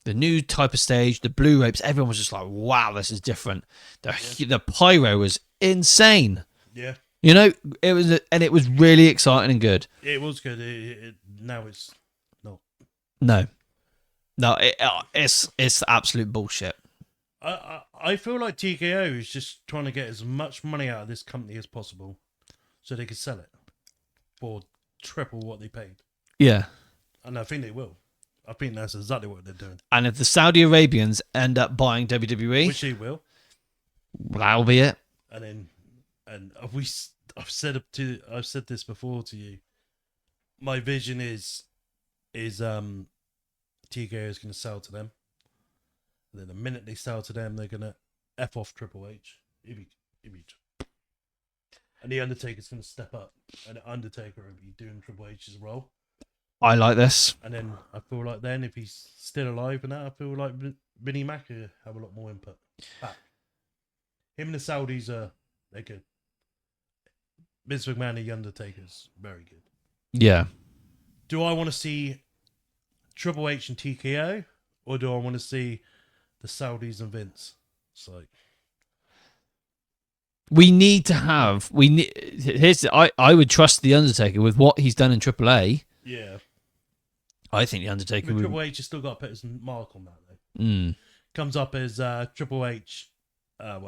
the new type of stage, the blue ropes, everyone was just like, "Wow, this is different." The pyro was insane. Yeah. You know, it was really exciting and good. It was good. Now it's not. No, it's absolute bullshit. I feel like TKO is just trying to get as much money out of this company as possible, so they can sell it for triple what they paid. Yeah, And I think they will. I think that's exactly what they're doing. and if the Saudi Arabians end up buying WWE, Which they will. that'll be it. And I've said this before to you. My vision is TKO is going to sell to them. And then the minute they sell to them, they're going to F off Triple H. And the Undertaker's going to step up, and the Undertaker will be doing Triple H's role. I like this. And then I feel like then, if he's still alive and that, I feel like Vinnie Mac will have a lot more input. Back. Him and the Saudis they're good. Vince McMahon and the Undertaker's very good. Yeah. Do I want to see Triple H and TKO, or do I want to see the Saudis and Vince? It's like I would trust the Undertaker with what he's done in AAA. yeah. I think the Undertaker would. Triple H has still got to put his mark on that though. Mm. Comes up as Triple H,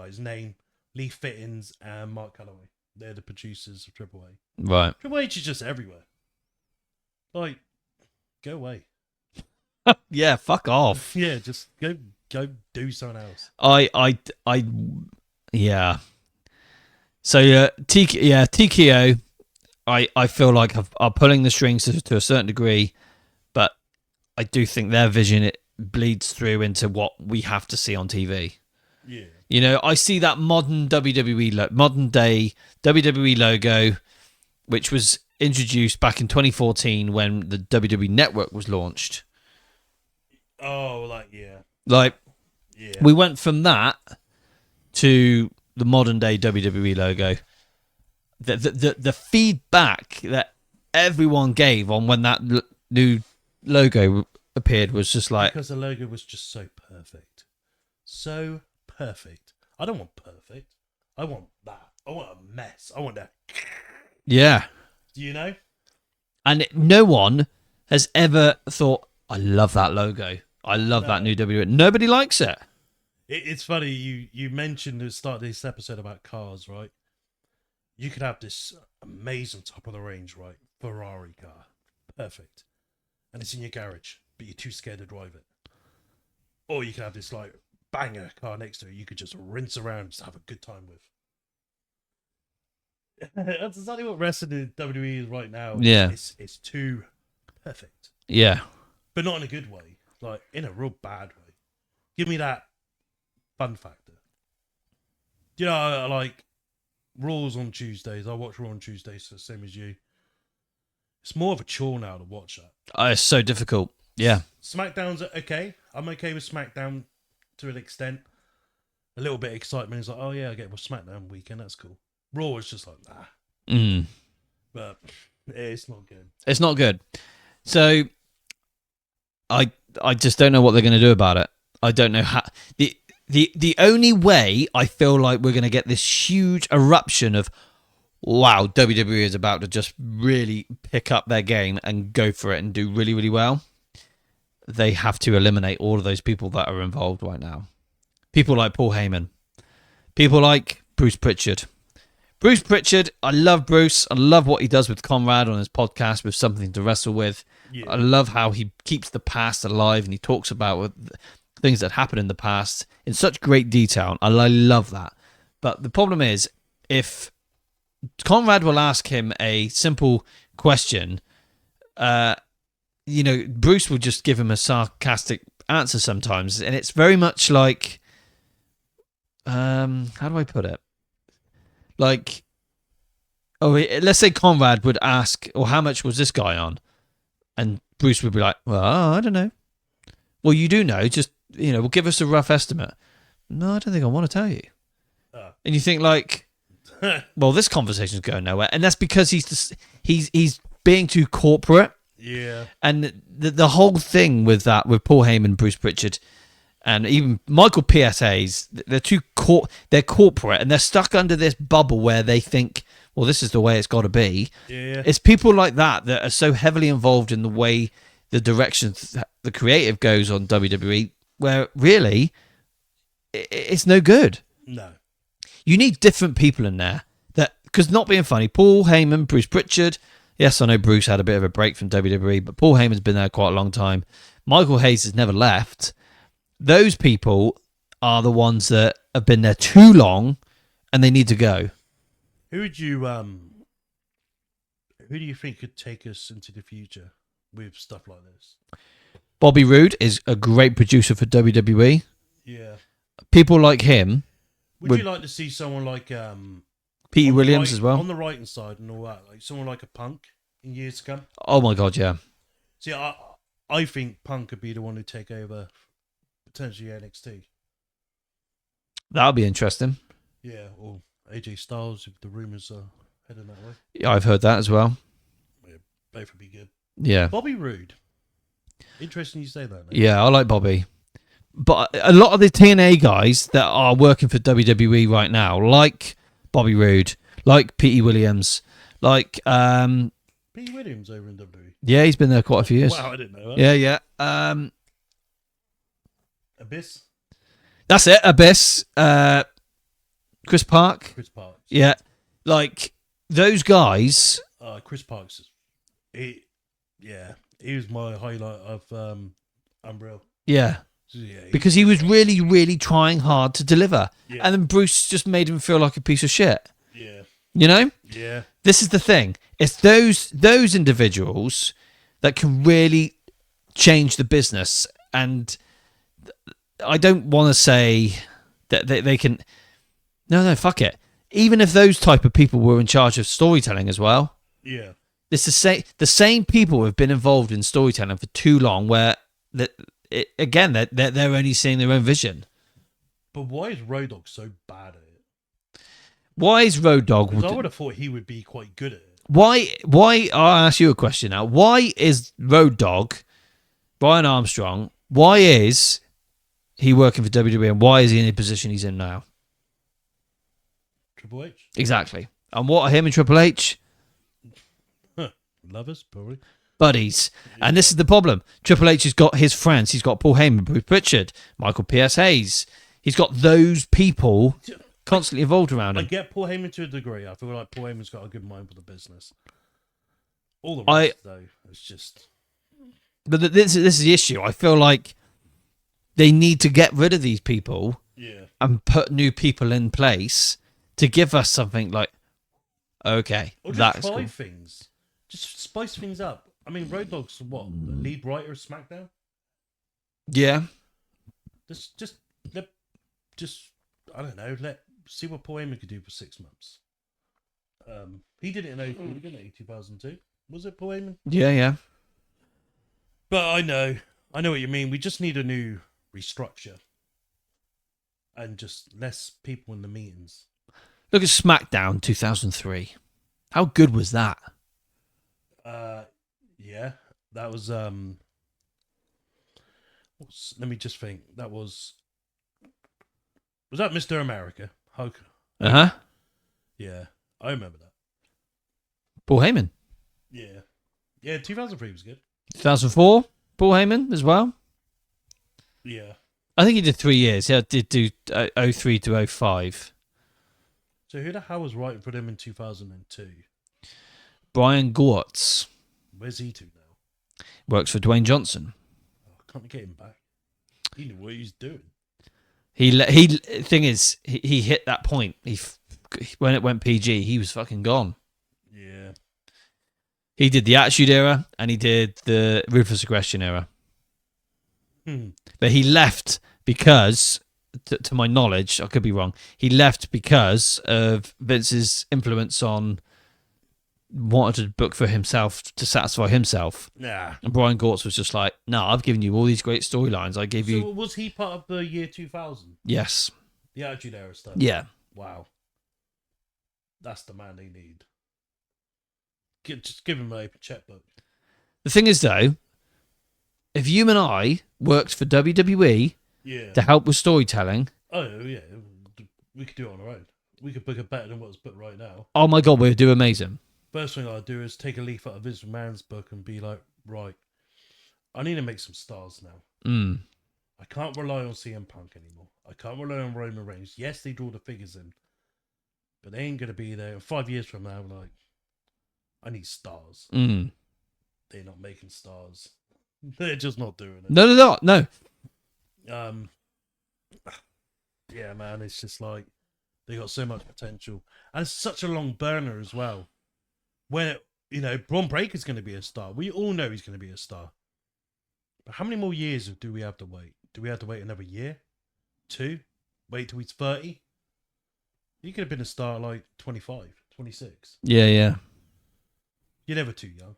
his name, Lee Fittins and Mark Calloway. They're the producers of Triple H. Right. Triple H is just everywhere. Like, go away. Yeah, fuck off. Yeah, just go do something else. Yeah. So TKO, I feel like are pulling the strings to a certain degree, but I do think their vision it bleeds through into what we have to see on TV. Yeah. You know, I see that modern modern day WWE logo, which was introduced back in 2014 when the WWE Network was launched. Oh, yeah. We went from that to the modern day WWE logo. The feedback that everyone gave on when that new logo appeared was just like, because the logo was just so perfect. So perfect. I don't want perfect. I want that. I want a mess. I want that. yeah. Do you know? And no one has ever thought, I love that logo. I love that new WWE. Nobody likes it. It's funny, you mentioned at the start of this episode about cars, right? You could have this amazing top of the range, right? Ferrari car. Perfect. And it's in your garage, but you're too scared to drive it. Or you could have this like banger car next to it you could just rinse around and just have a good time with. That's exactly what wrestling in WWE is right now. Yeah. It's too perfect. Yeah. But not in a good way. Like, in a real bad way. Give me that fun factor. You know, like, Raw's on Tuesdays. I watch Raw on Tuesdays, the same as you. It's more of a chore now to watch that. It's so difficult. Yeah. SmackDown's okay. I'm okay with SmackDown to an extent. A little bit of excitement. It's like, oh yeah, I get a SmackDown weekend. That's cool. Raw is just like, nah. But it's not good. It's not good. So I just don't know what they're going to do about it. I don't know how. The only way I feel like we're going to get this huge eruption of, wow, WWE is about to just really pick up their game and go for it and do really, really well. They have to eliminate all of those people that are involved right now. People like Paul Heyman. People like Bruce Pritchard. Bruce Pritchard, I love Bruce. I love what he does with Conrad on his podcast with Something to Wrestle With. Yeah. I love how he keeps the past alive and he talks about things that happened in the past in such great detail. I love that. But the problem is, if Conrad will ask him a simple question, Bruce will just give him a sarcastic answer sometimes. And it's very much like, how do I put it? Like, let's say Conrad would ask, how much was this guy on? And Bruce would be like, well, I don't know. Well, you do know, just, well, give us a rough estimate. No, I don't think I want to tell you. And you think like, well, this conversation's going nowhere. And that's because he's being too corporate. Yeah. And the whole thing with Paul Heyman, Bruce Pritchard, and even Michael PSAs, they're corporate and they're stuck under this bubble where they think, well, this is the way it's got to be. Yeah. It's people like that are so heavily involved in the way the direction the creative goes on WWE, where really it's no good. No. You need different people in there. Because not being funny, Paul Heyman, Bruce Pritchard, yes, I know Bruce had a bit of a break from WWE, but Paul Heyman's been there quite a long time. Michael Hayes has never left. Those people are the ones that have been there too long and they need to go. Who do you think could take us into the future with stuff like this? Bobby Roode is a great producer for WWE. Yeah. People like him. Would you like to see someone like Pete Williams as well? On the writing side and all that, like someone like a Punk in years to come? Oh my God, yeah. See, I think Punk could be the one who take over potentially NXT. That would be interesting. Yeah, or AJ Styles if the rumours are heading that way. Yeah, I've heard that as well. Yeah, both would be good. Yeah. Bobby Roode. Interesting you say that, mate. Yeah, I like Bobby. But a lot of the TNA guys that are working for WWE right now, like Bobby Roode, like Pete Williams, like... Pete Williams over in WWE? Yeah, he's been there quite a few years. Wow, I didn't know that. Yeah. Abyss? That's it, Abyss. Chris Park. Chris Parks. Yeah. Like, those guys... Chris Parks. He was my highlight of Umbrella. Yeah. So, yeah, because he was really, really trying hard to deliver. Yeah. And then Bruce just made him feel like a piece of shit. Yeah. You know? Yeah. This is the thing. It's those individuals that can really change the business. And I don't want to say that they can... No, fuck it. Even if those type of people were in charge of storytelling as well. Yeah. It's the same people who have been involved in storytelling for too long where... they're only seeing their own vision. But why is Road Dogg so bad at it? Why is Road Dogg? Because I would have thought he would be quite good at it. Why? I'll ask you a question now. Why is Road Dogg, Brian Armstrong? Why is he working for WWE, and why is he in the position he's in now? Triple H. Exactly. And what are him and Triple H? Lovers, probably. Buddies. And this is the problem. Triple H has got his friends. He's got Paul Heyman, Bruce Pritchard, Michael P.S. Hayes. He's got those people constantly involved around him. I get Paul Heyman to a degree. I feel like Paul Heyman's got a good mind for the business. All the rest, though, it's just... But this is the issue. I feel like they need to get rid of these people and put new people in place to give us something like, okay, or just that's try cool. things. Just spice things up. I mean, Road Dogg's what? The lead writer of SmackDown? Yeah. Just I don't know. See what Paul Heyman could do for 6 months. He did it in 03, didn't he? 2002. Was it Paul Heyman? Yeah. But I know what you mean. We just need a new restructure and just less people in the meetings. Look at SmackDown 2003. How good was that? Yeah, that was let me just think. That was that Mr. America? Hulk. Uh-huh. Yeah, I remember that. Paul Heyman. Yeah, 2003 was good. 2004, Paul Heyman as well. Yeah. I think he did 3 years. Yeah, did do 03 to 05. So who the hell was writing for them in 2002? Brian Gewirtz Where's he to now? works for Dwayne Johnson. Oh, can't get him back. He knew what he was doing. He thing is, he hit that point. When it went PG, he was fucking gone. Yeah. He did the Attitude Era and he did the Ruthless Aggression Era. But he left because, to my knowledge, I could be wrong, he left because of Vince's influence on wanted to book for himself to satisfy himself. Nah. And Brian Gewirtz was just like, no, I've given you all these great storylines. I gave you... So was he part of the year 2000? Yes. The Attitude Era stuff? Yeah. Wow. That's the man they need. Just give him an open checkbook. The thing is, though, if you and I worked for WWE to help with storytelling... Oh, yeah. We could do it on our own. We could book it better than what's booked right now. Oh, my God, we'd do amazing. First thing I'd do is take a leaf out of Vince McMahon's book and be like, right, I need to make some stars now. I can't rely on CM Punk anymore. I can't rely on Roman Reigns. Yes, they draw the figures in, but they ain't going to be there. 5 years from now, like, I need stars. They're not making stars. They're just not doing it. No. Yeah, man, it's just like, they got so much potential. And it's such a long burner as well. When, Braun Breaker's going to be a star. We all know he's going to be a star. But how many more years do we have to wait? Do we have to wait another year? 2? Wait till he's 30? He could have been a star at like 25, 26. Yeah. You're never too young.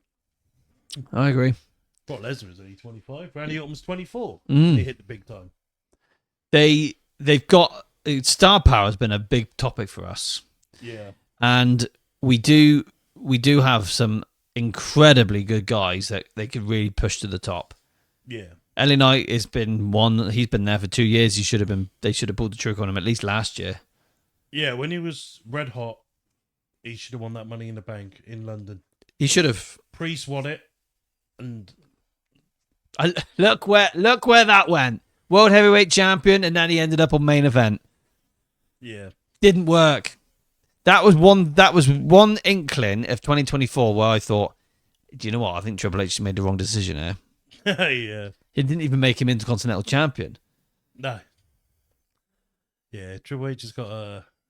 I agree. Brock Lesnar is only 25. Randy Orton's 24. They hit the big time. They've got... Star power has been a big topic for us. Yeah. And we do have some incredibly good guys that they could really push to the top. Yeah. LA Knight has been one. He's been there for 2 years. They should have pulled the trigger on him at least last year. Yeah, when he was red hot, he should have won that Money in the Bank in London. He should have. Priest won it, and look where that went. World Heavyweight Champion, and then he ended up on main event. Yeah, didn't work. That was one inkling of 2024 where I thought, do you know what? I think Triple H made the wrong decision here. Yeah. He didn't even make him Intercontinental Champion. No. Yeah, Triple H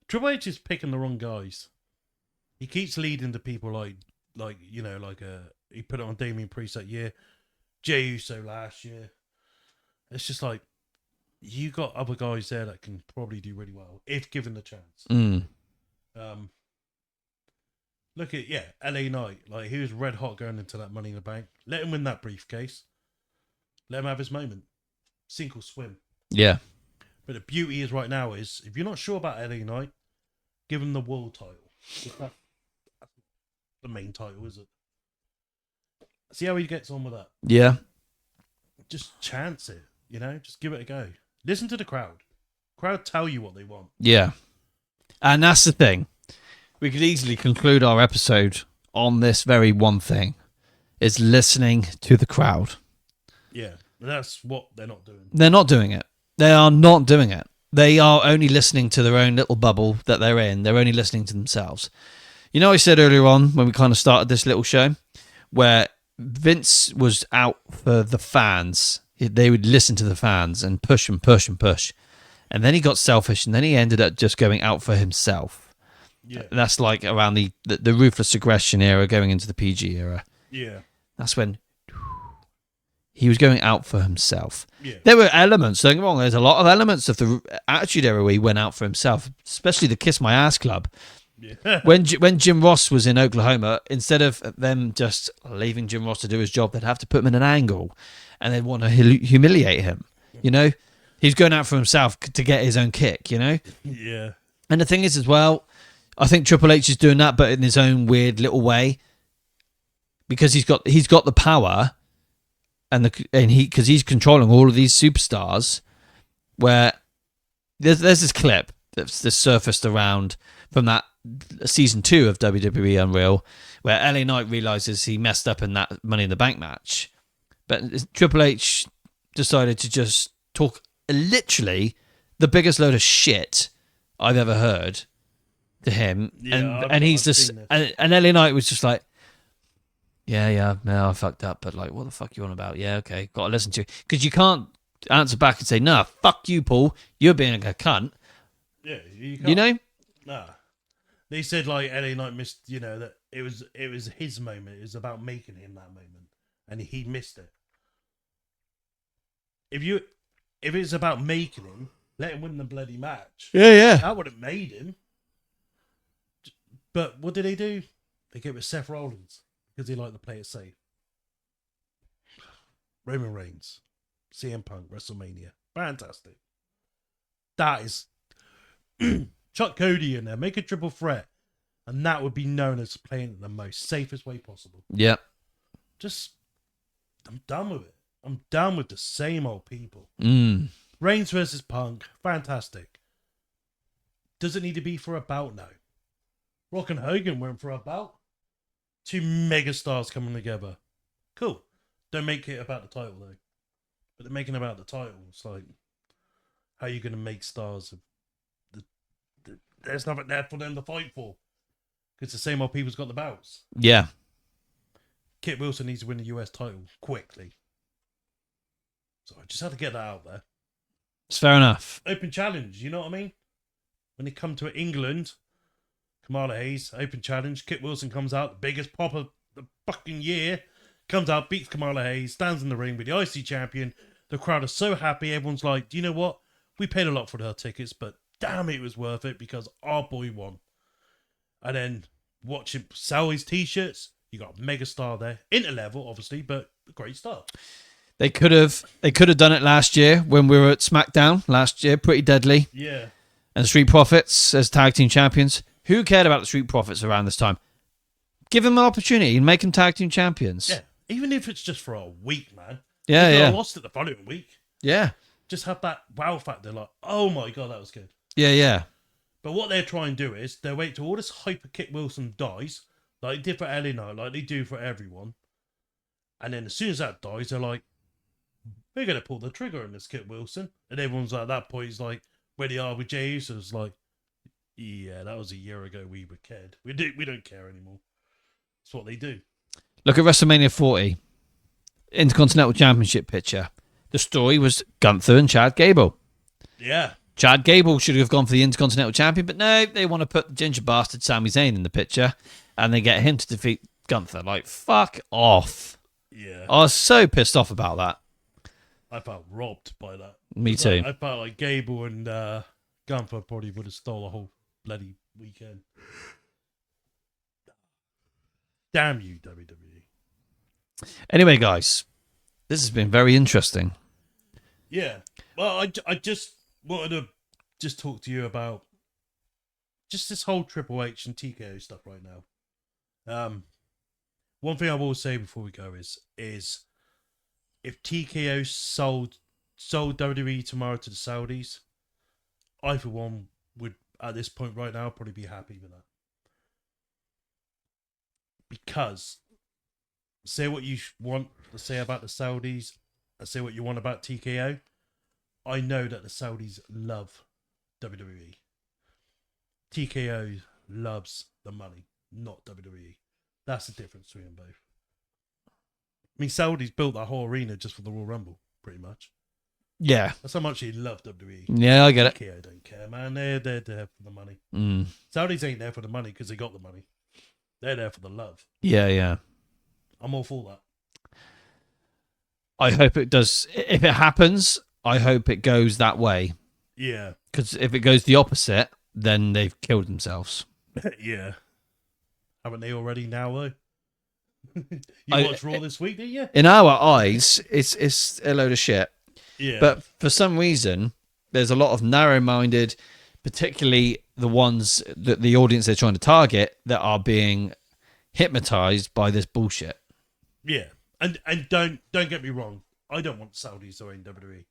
Triple H is picking the wrong guys. He keeps leading to people like he put it on Damian Priest that year, Jey Uso last year. It's just like, you got other guys there that can probably do really well if given the chance. Look at LA Knight. Like, he was red hot going into that Money in the Bank. Let him win that briefcase. Let him have his moment. Sink or swim. Yeah. But the beauty is right now is, if you're not sure about LA Knight, give him the world title. That's the main title, is it? See how he gets on with that. Yeah. Just chance it, Just give it a go. Listen to the crowd. Crowd tell you what they want. Yeah. And that's the thing. We could easily conclude our episode on this very one thing. Is listening to the crowd. Yeah. That's what they're not doing. They're not doing it. They are not doing it. They are only listening to their own little bubble that they're in. They're only listening to themselves. I said earlier on when we kind of started this little show where Vince was out for the fans. They would listen to the fans and push and push and push. And then he got selfish and then he ended up just going out for himself. Yeah. That's like around the Ruthless Aggression era going into the PG era. Yeah. That's when he was going out for himself. Yeah. There were elements, don't get me wrong, there's a lot of elements of the Attitude Era where he went out for himself, especially the Kiss My Ass Club. Yeah. When Jim Ross was in Oklahoma, instead of them just leaving Jim Ross to do his job, they'd have to put him in an angle and they'd want to humiliate him. You know, he's going out for himself to get his own kick, you know? Yeah. And the thing is, as well, I think Triple H is doing that, but in his own weird little way, because he's got the power, because he's controlling all of these superstars. Where there's this clip that's surfaced around from that season 2 of WWE Unreal, where LA Knight realizes he messed up in that Money in the Bank match, but Triple H decided to just talk literally the biggest load of shit I've ever heard to him. Yeah, and he's I've just seen this. and LA Knight was just like, yeah, no, I fucked up, but like, what the fuck you on about? Yeah, okay, got to listen to you, because you can't answer back and say, nah, fuck you, Paul, you're being a cunt. Yeah. You know? Nah. They said like LA Knight missed, that it was his moment. It was about making him that moment, and he missed it. If it's about making him, let him win the bloody match. Yeah. That would have made him. But what did they do? They gave it Seth Rollins because he liked to play it safe. Roman Reigns, CM Punk, WrestleMania, fantastic. That is. Chuck Cody in there, make a triple threat, and that would be known as playing it the most safest way possible. Yeah. I'm done with it. I'm done with the same old people. Reigns versus Punk, fantastic. Does it need to be for a bout? No. Rock and Hogan went for a bout. 2 megastars coming together. Cool. Don't make it about the title though. But they're making it about the title. It's like, how are you going to make stars of there's nothing there for them to fight for. Because the same old people's got the bouts. Yeah. Kit Wilson needs to win the US title quickly. So I just had to get that out there. It's fair enough. Open challenge, you know what I mean? When they come to England, Kamala Hayes, open challenge. Kit Wilson comes out, the biggest pop of the fucking year. Comes out, beats Kamala Hayes, stands in the ring with the IC champion. The crowd are so happy. Everyone's like, do you know what? We paid a lot for her tickets, but damn, it was worth it because our boy won. And then watch him sell his t-shirts. You got a megastar there, interlevel obviously, but a great start. They could have done it last year when we were at SmackDown last year. Pretty Deadly. Yeah. And the Street Profits as tag team champions. Who cared about the Street Profits around this time? Give them an opportunity and make them tag team champions. Yeah. Even if it's just for a week, man. Yeah, They could yeah. have lost it the following week. Yeah. Just have that wow factor, like, oh my god, that was good. Yeah. But what they're trying to do is they wait till all this hyper Kit Wilson dies, like they did for LA Knight, like they do for everyone. And then as soon as that dies, they're like, we're going to pull the trigger on this Kit Wilson. And everyone's like, at that point, he's like, where they are with Jey Uso's like, yeah, that was a year ago we were cared. We don't care anymore. That's what they do. Look at WrestleMania 40. Intercontinental Championship picture. The story was Gunther and Chad Gable. Yeah. Chad Gable should have gone for the Intercontinental Champion, but no, they want to put the ginger bastard Sami Zayn in the picture, and they get him to defeat Gunther. Like, fuck off. Yeah. I was so pissed off about that. I felt robbed by that. Me too. I felt like Gable and Gunther probably would have stole the whole bloody weekend. Damn you, WWE. Anyway, guys, this has been very interesting. Yeah. Well, I just wanted to just talk to you about just this whole Triple H and TKO stuff right now. One thing I will say before we go is if TKO sold WWE tomorrow to the Saudis, I for one would at this point right now probably be happy with that. Because say what you want to say about the Saudis, and say what you want about TKO. I know that the Saudis love WWE. TKO loves the money, not WWE. That's the difference between them both. I mean, Saudis built that whole arena just for the Royal Rumble, pretty much. Yeah. That's how much they love WWE. Yeah, I get it. TKO don't care, man. They're there for the money. Mm. Saudis ain't there for the money because they got the money. They're there for the love. Yeah. I'm all for that. I hope it does. If it happens, I hope it goes that way. Yeah. Because if it goes the opposite, then they've killed themselves. Yeah. Haven't they already now, though? You I- watched Raw this week, didn't you? In our eyes, it's a load of shit. Yeah. But for some reason, there's a lot of narrow-minded, particularly the ones that the audience they're trying to target, that are being hypnotized by this bullshit. Yeah. And don't get me wrong. I don't want Saudis to own WWE.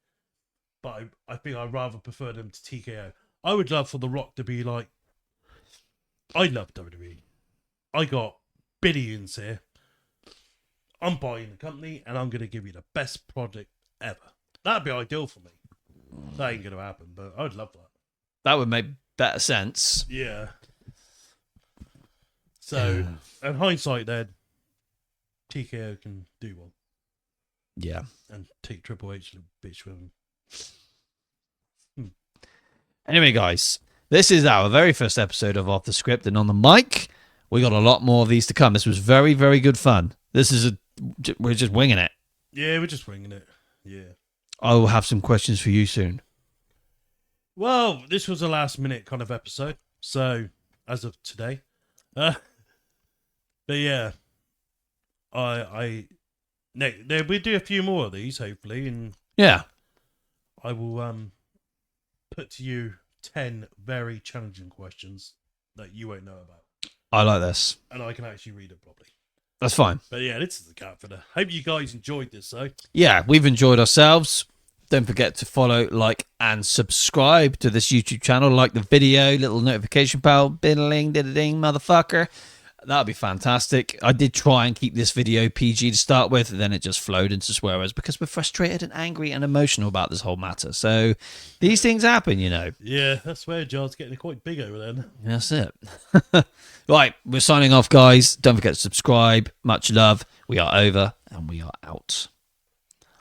But I think I'd rather prefer them to TKO. I would love for The Rock to be like, I love WWE. I got billions here. I'm buying the company and I'm going to give you the best product ever. That'd be ideal for me. That ain't going to happen, but I'd love that. That would make better sense. Yeah. So, in hindsight, then, TKO can do one Yeah. and take Triple H to the bitch with him. Anyway, guys, this is our very first episode of Off the Script and on the mic. We got a lot more of these to come. This was very, very good fun. We're just winging it. Yeah, we're just winging it. Yeah. I will have some questions for you soon. Well, this was a last minute kind of episode. So, as of today. But yeah. We do a few more of these, hopefully, and Yeah. I will put to you 10 very challenging questions that you won't know about. I like this. And I can actually read it properly. That's fine. But yeah, this is the cat for the. Hope you guys enjoyed this, though. Yeah, we've enjoyed ourselves. Don't forget to follow, like, and subscribe to this YouTube channel. Like the video, little notification bell, biddling, ding, motherfucker. That would be fantastic. I did try and keep this video PG to start with, and then it just flowed into swear words because we're frustrated and angry and emotional about this whole matter. So these things happen, you know. Yeah, that swear jar's getting quite big over there. That's it. Right, we're signing off, guys. Don't forget to subscribe. Much love. We are over, and we are out.